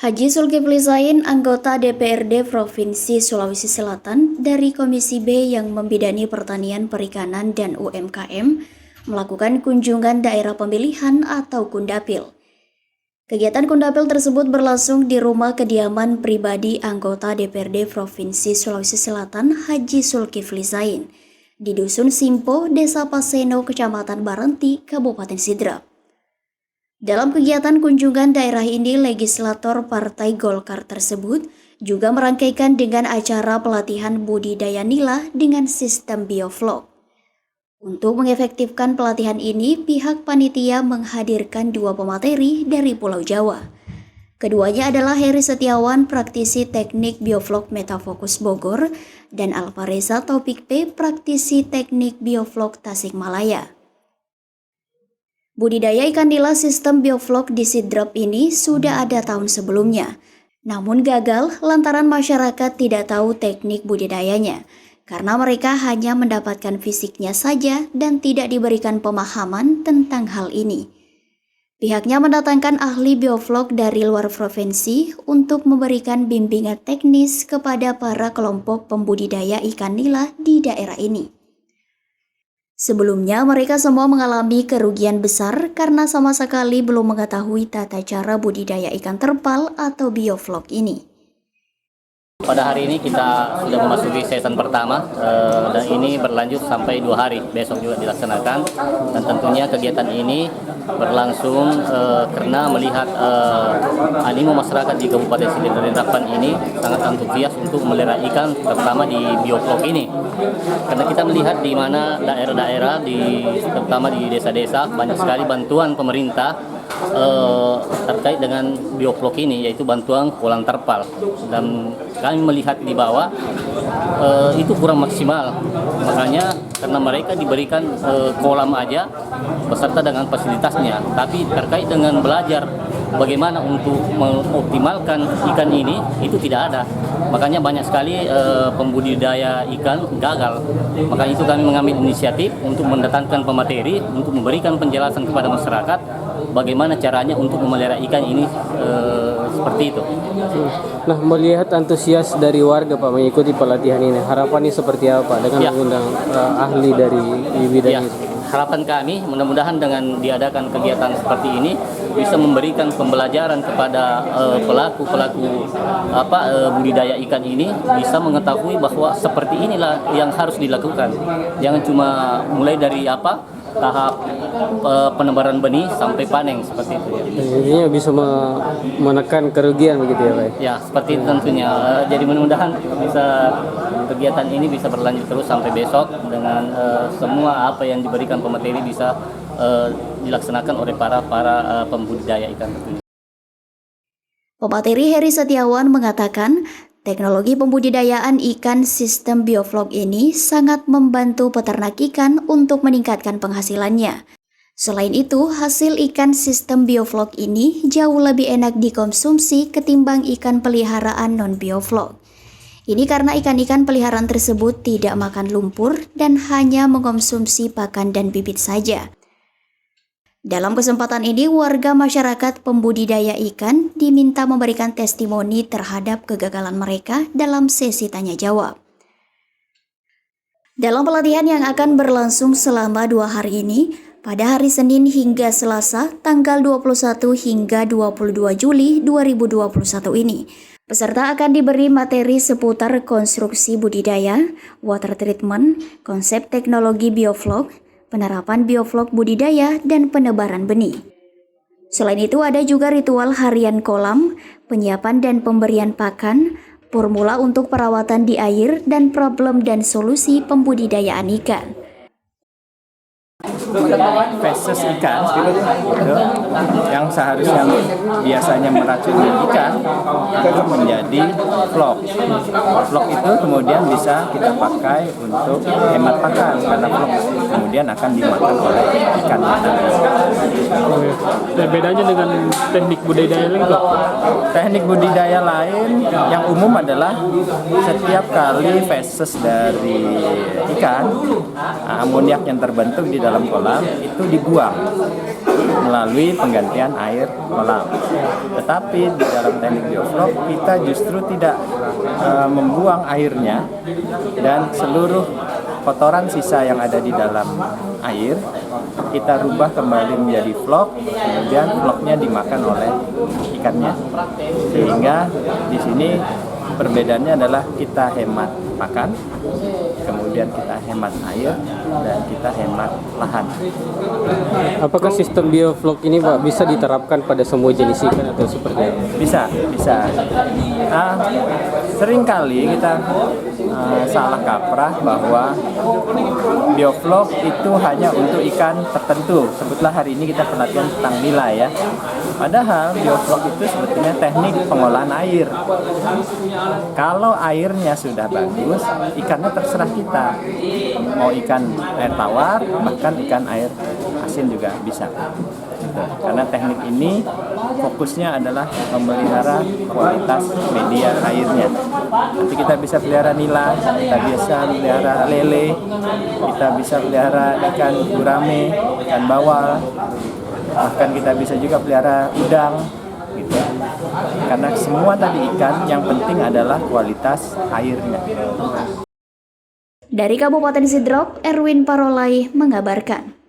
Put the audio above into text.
Haji Zulkifli Zain, anggota DPRD Provinsi Sulawesi Selatan dari Komisi B yang membidani pertanian, perikanan, dan UMKM, melakukan kunjungan daerah pemilihan atau Kundapil. Kegiatan Kundapil tersebut berlangsung di rumah kediaman pribadi anggota DPRD Provinsi Sulawesi Selatan Haji Zulkifli Zain di Dusun Simpo, Desa Paseno, Kecamatan Baranti, Kabupaten Sidrap. Dalam kegiatan kunjungan daerah ini, legislator Partai Golkar tersebut juga merangkaikan dengan acara pelatihan budidaya nila dengan sistem bioflok. Untuk mengefektifkan pelatihan ini, pihak panitia menghadirkan dua pemateri dari Pulau Jawa. Keduanya adalah Heri Setiawan, praktisi teknik bioflok Metafokus Bogor, dan Alvareza Taufik P, praktisi teknik bioflok Tasikmalaya. Budidaya ikan nila sistem bioflok di Sidrap ini sudah ada tahun sebelumnya, namun gagal lantaran masyarakat tidak tahu teknik budidayanya, karena mereka hanya mendapatkan fisiknya saja dan tidak diberikan pemahaman tentang hal ini. Pihaknya mendatangkan ahli bioflok dari luar provinsi untuk memberikan bimbingan teknis kepada para kelompok pembudidaya ikan nila di daerah ini. Sebelumnya, mereka semua mengalami kerugian besar karena sama sekali belum mengetahui tata cara budidaya ikan terpal atau bioflok ini. Pada hari ini kita sudah memasuki season pertama dan ini berlanjut sampai 2 hari, besok juga dilaksanakan. Dan tentunya kegiatan ini berlangsung karena melihat animo masyarakat di Kabupaten Sidrap dan Dapan ini sangat antusias untuk melihara ikan, terutama di bioflok ini. Karena kita melihat di mana daerah-daerah, terutama di desa-desa, banyak sekali bantuan pemerintah terkait dengan bioflok ini, yaitu bantuan kolam terpal, dan kami melihat di bawah itu kurang maksimal. Makanya karena mereka diberikan kolam aja beserta dengan fasilitasnya, tapi terkait dengan belajar bagaimana untuk mengoptimalkan ikan ini itu tidak ada. Makanya banyak sekali pembudidaya ikan gagal. Makanya itu kami mengambil inisiatif untuk mendatangkan pemateri untuk memberikan penjelasan kepada masyarakat bagaimana caranya untuk memelihara ikan ini seperti itu. Nah, melihat antusias dari warga Pak mengikuti pelatihan ini, harapannya seperti apa dengan mengundang ahli dari bidang itu? Harapan kami mudah-mudahan dengan diadakan kegiatan seperti ini bisa memberikan pembelajaran kepada pelaku-pelaku budidaya ikan ini, bisa mengetahui bahwa seperti inilah yang harus dilakukan. Jangan cuma mulai dari tahap penebaran benih sampai panen seperti itu. Intinya bisa menekan kerugian begitu ya Pak? Ya, seperti itu tentunya. Jadi mudah-mudahan kegiatan ini bisa berlanjut terus sampai besok dengan semua apa yang diberikan pemateri bisa dilaksanakan oleh para pembudidaya ikan tentunya. Pemateri Heri Setiawan mengatakan, teknologi pembudidayaan ikan sistem bioflok ini sangat membantu peternak ikan untuk meningkatkan penghasilannya. Selain itu, hasil ikan sistem bioflok ini jauh lebih enak dikonsumsi ketimbang ikan peliharaan non-bioflok. Ini karena ikan-ikan peliharaan tersebut tidak makan lumpur dan hanya mengkonsumsi pakan dan bibit saja. Dalam kesempatan ini, warga masyarakat pembudidaya ikan diminta memberikan testimoni terhadap kegagalan mereka dalam sesi tanya jawab. Dalam pelatihan yang akan berlangsung selama 2 hari ini, pada hari Senin hingga Selasa, tanggal 21 hingga 22 Juli 2021 ini, peserta akan diberi materi seputar konstruksi budidaya, water treatment, konsep teknologi bioflok, penerapan bioflok budidaya, dan penebaran benih. Selain itu ada juga ritual harian kolam, penyiapan dan pemberian pakan, formula untuk perawatan di air, dan problem dan solusi pembudidayaan ikan. Feses ikan yang seharusnya biasanya meracuni ikan itu menjadi flok. Flok itu kemudian bisa kita pakai untuk hemat pakan karena flok kemudian akan dimakan oleh ikan. Dan bedanya dengan teknik budidaya lain Pak? Teknik budidaya lain yang umum adalah setiap kali feses dari ikan, amoniak yang terbentuk di dalam kolam itu dibuang. melalui penggantian air kolam. Tetapi di dalam teknik bioflok kita justru tidak membuang airnya, dan seluruh kotoran sisa yang ada di dalam air kita rubah kembali menjadi vlog, kemudian vlognya dimakan oleh ikannya. Sehingga di sini perbedaannya adalah kita hemat makan, kemudian kita hemat air, dan kita hemat lahan. Apakah sistem bioflok ini Pak bisa diterapkan pada semua jenis ikan atau seperti apa? Bisa. Seringkali kita salah kaprah bahwa bioflok itu hanya untuk ikan tertentu. Sebutlah hari ini kita pelatihan tentang nilai ya. Padahal bioflok itu sebetulnya teknik pengolahan air. Kalau airnya sudah bagus, ikannya terserah kita. Mau ikan air tawar, bahkan ikan air asin juga bisa. Gitu. Karena teknik ini fokusnya adalah memelihara kualitas media airnya. Nanti kita bisa pelihara nila, kita bisa pelihara lele, kita bisa pelihara ikan gurame, ikan bawal, bahkan kita bisa juga pelihara udang, gitu. Karena semua tadi ikan, yang penting adalah kualitas airnya. Dari Kabupaten Sidrap, Erwin Parolai mengabarkan.